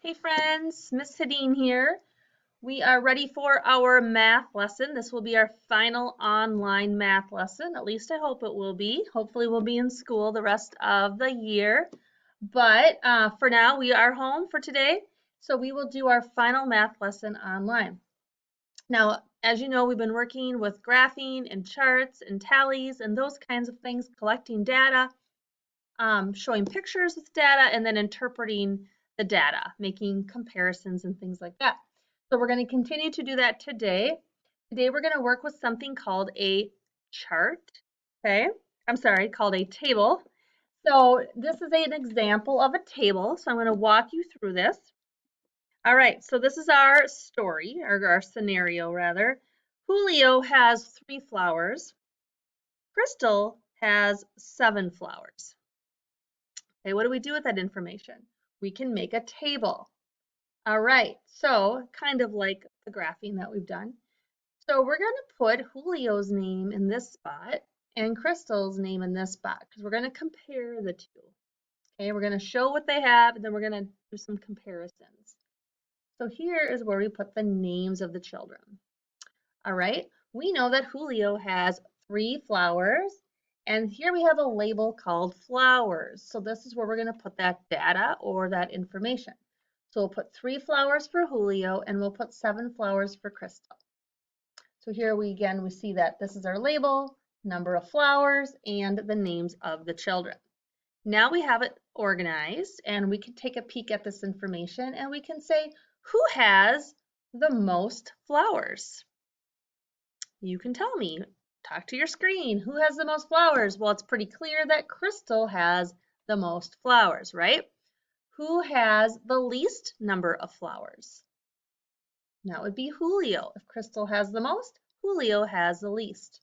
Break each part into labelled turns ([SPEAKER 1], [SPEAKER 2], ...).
[SPEAKER 1] Hey friends, Miss Hadeen here. We are ready for our math lesson. This will be our final online math lesson. At least I hope it will be. Hopefully we'll be in school the rest of the year. But for now, we are home for today. So we will do our final math lesson online. Now, as you know, we've been working with graphing and charts and tallies and those kinds of things, collecting data, showing pictures with data, and then interpreting the data, making comparisons and things like that. So we're going to continue to do that today. Today we're going to work with something called a chart, okay? I'm sorry, called a table. So this is an example of a table. So I'm going to walk you through this. All right, so this is our story, or our scenario rather. Julio has 3 flowers. Crystal has 7 flowers. Okay, what do we do with that information? We can make a table. All right, so kind of like the graphing that we've done. So we're going to put Julio's name in this spot and Crystal's name in this spot because we're going to compare the two. Okay, we're going to show what they have and then we're going to do some comparisons. So here is where we put the names of the children. All right, we know that Julio has 3 flowers, and here we have a label called flowers. So this is where we're going to put that data or that information. So we'll put 3 flowers for Julio, and we'll put 7 flowers for Crystal. So here we see that this is our label, number of flowers, and the names of the children. Now we have it organized, and we can take a peek at this information, and we can say, who has the most flowers? You can tell me. Talk to your screen. Who has the most flowers? Well, it's pretty clear that Crystal has the most flowers, right? Who has the least number of flowers? That would be Julio. If Crystal has the most, Julio has the least.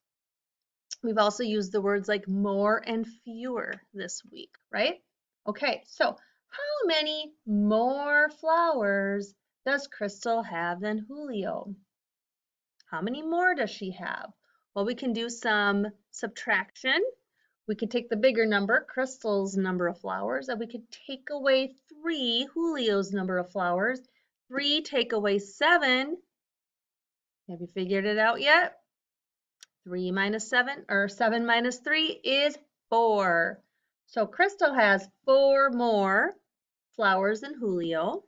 [SPEAKER 1] We've also used the words like more and fewer this week, right? Okay, so how many more flowers does Crystal have than Julio? How many more does she have? Well, we can do some subtraction. We could take the bigger number, Crystal's number of flowers, and we could take away 3, Julio's number of flowers. 3 take away 7. Have you figured it out yet? 3 minus 7, or 7 minus 3 is 4. So Crystal has 4 more flowers than Julio.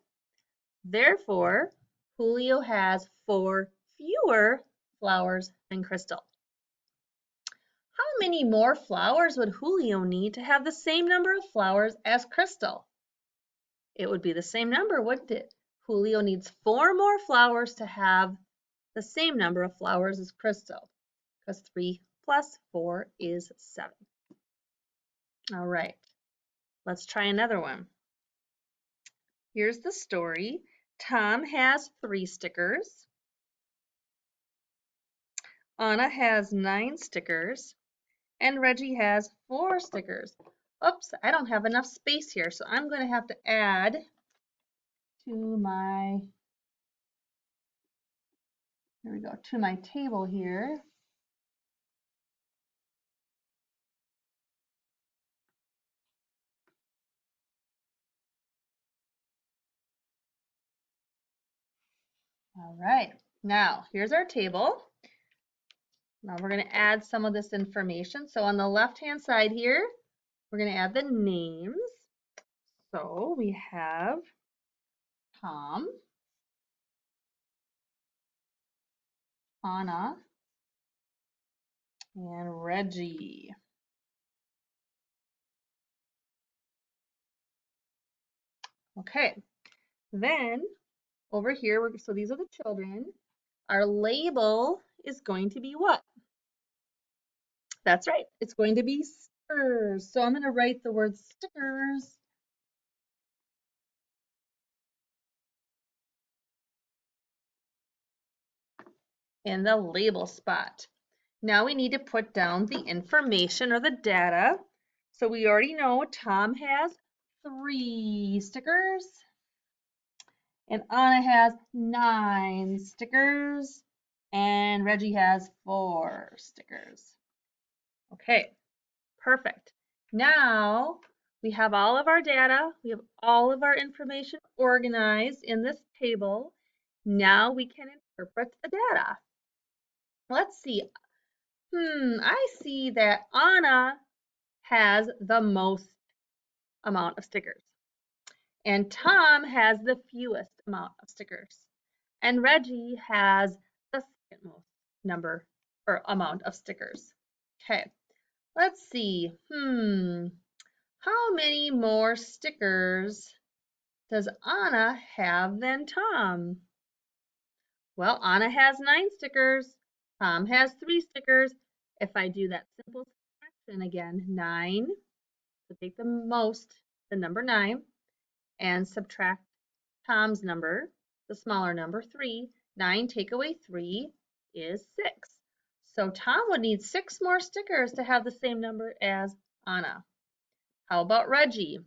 [SPEAKER 1] Therefore, Julio has 4 fewer flowers than Crystal. How many more flowers would Julio need to have the same number of flowers as Crystal? It would be the same number, wouldn't it? Julio needs 4 more flowers to have the same number of flowers as Crystal, because 3 plus 4 is 7. All right, let's try another one. Here's the story. Tom has 3 stickers. Anna has 9 stickers. And Reggie has 4 stickers. Oops, I don't have enough space here, so I'm going to have to add to my, here we go, to my table here. All right, now here's our table. Now we're going to add some of this information. So on the left-hand side here, we're going to add the names. So we have Tom, Anna, and Reggie. Okay, then over here, so these are the children. Our label is going to be what? That's right, it's going to be stickers. So I'm going to write the word stickers in the label spot. Now we need to put down the information or the data. So we already know Tom has 3 stickers and Anna has 9 stickers and Reggie has 4 stickers. Okay, perfect. Now We have all of our data. We have all of our information organized in this table. Now we can interpret the data. Let's see. I see that Anna has the most amount of stickers. And Tom has the fewest amount of stickers. And Reggie has the second most number or amount of stickers. Okay, let's see. How many more stickers does Anna have than Tom? Well, Anna has 9 stickers. Tom has 3 stickers. If I do that simple subtraction again, 9, so take the most, the number 9, and subtract Tom's number, the smaller number, 3. 9 take away 3 is 6. So Tom would need 6 more stickers to have the same number as Anna. How about Reggie?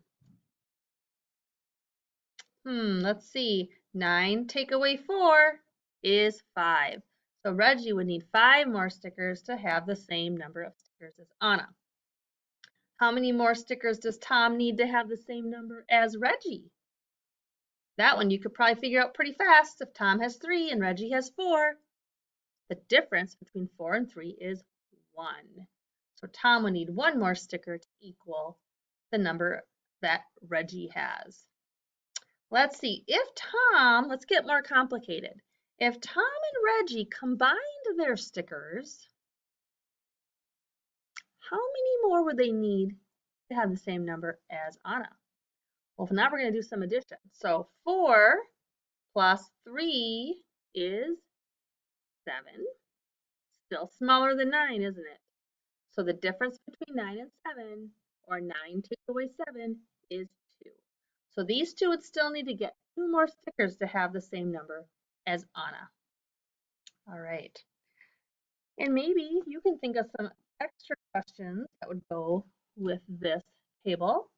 [SPEAKER 1] Let's see. 9 take away 4 is 5. So Reggie would need 5 more stickers to have the same number of stickers as Anna. How many more stickers does Tom need to have the same number as Reggie? That one you could probably figure out pretty fast if Tom has 3 and Reggie has 4. The difference between 4 and 3 is 1. So Tom would need 1 more sticker to equal the number that Reggie has. Let's see, let's get more complicated. If Tom and Reggie combined their stickers, how many more would they need to have the same number as Anna? Well, now we're going to do some addition. So 4 plus 3 is 7. Still smaller than 9, isn't it? So the difference between 9 and 7, or 9 take away 7, is 2. So these two would still need to get 2 more stickers to have the same number as Anna. All right. And maybe you can think of some extra questions that would go with this table.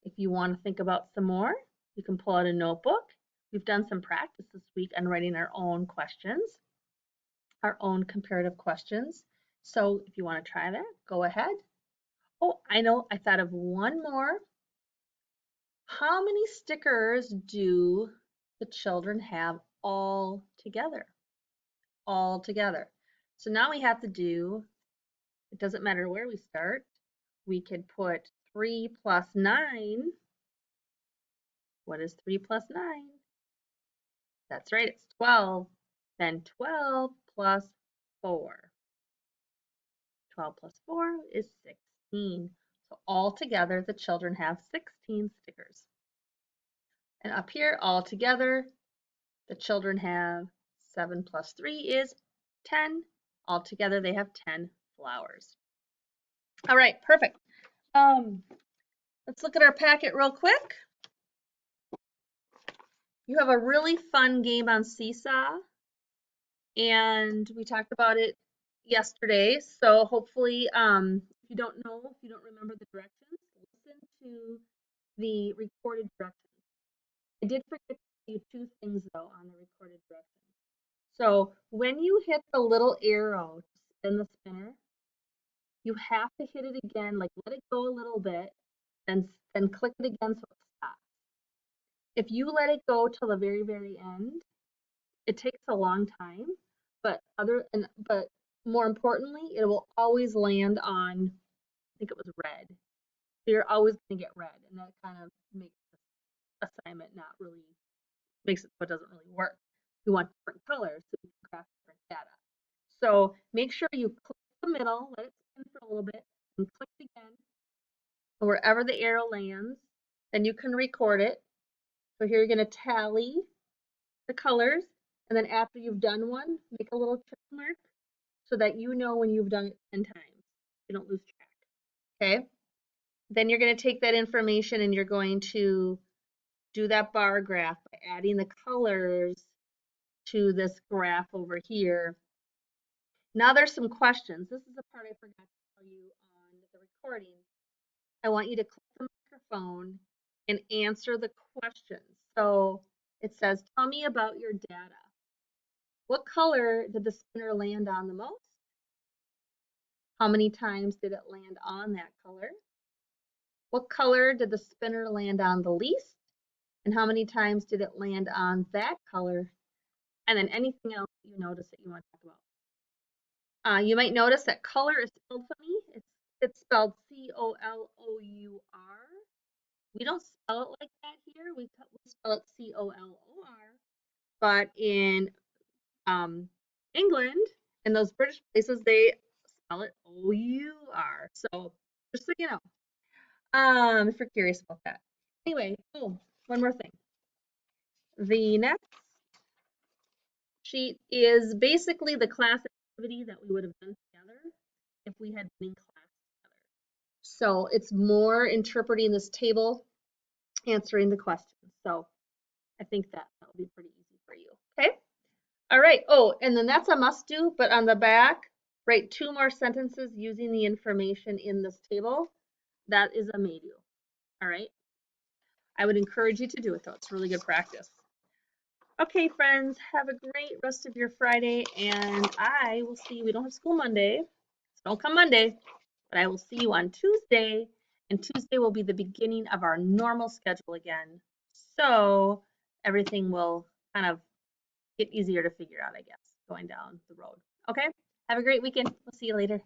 [SPEAKER 1] If you want to think about some more, you can pull out a notebook. We've done some practice this week on writing our own questions, our own comparative questions. So if you want to try that, go ahead. Oh, I know, I thought of one more. How many stickers do the children have all together? All together. So now we have to do, it doesn't matter where we start. We could put 3 plus 9. What is 3 plus 9? That's right, it's 12. Then 12 plus 4. 12 plus 4 is 16. So all together, the children have 16 stickers. And up here, all together, the children have 7 plus 3 is 10. All together, they have 10 flowers. All right, perfect. Let's look at our packet real quick. You have a really fun game on Seesaw, and we talked about it yesterday. So hopefully, if you don't remember the directions, listen to the recorded directions. I did forget to tell you 2 things though on the recorded directions. So when you hit the little arrow to spin the spinner, you have to hit it again, like let it go a little bit, and then click it again so it stops. If you let it go till the very, very end, it takes a long time, but more importantly, it will always land on, I think it was red. So you're always going to get red, and that kind of makes the assignment not really, makes it so it doesn't really work. We want different colors so we can craft different data. So make sure you click the middle, let it spin for a little bit, and click again wherever the arrow lands. Then you can record it. So here you're going to tally the colors, and then after you've done one, make a little check mark so that you know when you've done it 10 times. You don't lose track. Okay? Then you're going to take that information and you're going to do that bar graph by adding the colors to this graph over here. Now there's some questions. This is the part I forgot to tell you on the recording. I want you to click the microphone and answer the questions. So it says, tell me about your data. What color did the spinner land on the most? How many times did it land on that color? What color did the spinner land on the least? And how many times did it land on that color? And then anything else you notice that you want to talk about. You might notice that color is spelled funny. It's spelled C-O-L-O-U-R. We don't spell it like that here. We spell it C-O-L-O-R. But in England, in those British places, they spell it O-U-R. So just so you know, if you're curious about that. Anyway, oh, one more thing. The next sheet is basically the class activity that we would have done together if we had been in class together. So it's more interpreting this table, answering the questions. So I think that will be pretty easy for you. Okay. All right. Oh, and then that's a must do, but on the back, write 2 more sentences using the information in this table. That is a may do. All right. I would encourage you to do it though. It's really good practice. Okay, friends, have a great rest of your Friday, and I will see you. We don't have school Monday, so don't come Monday, but I will see you on Tuesday, and Tuesday will be the beginning of our normal schedule again. So everything will kind of get easier to figure out, I guess, going down the road. Okay, have a great weekend. We'll see you later.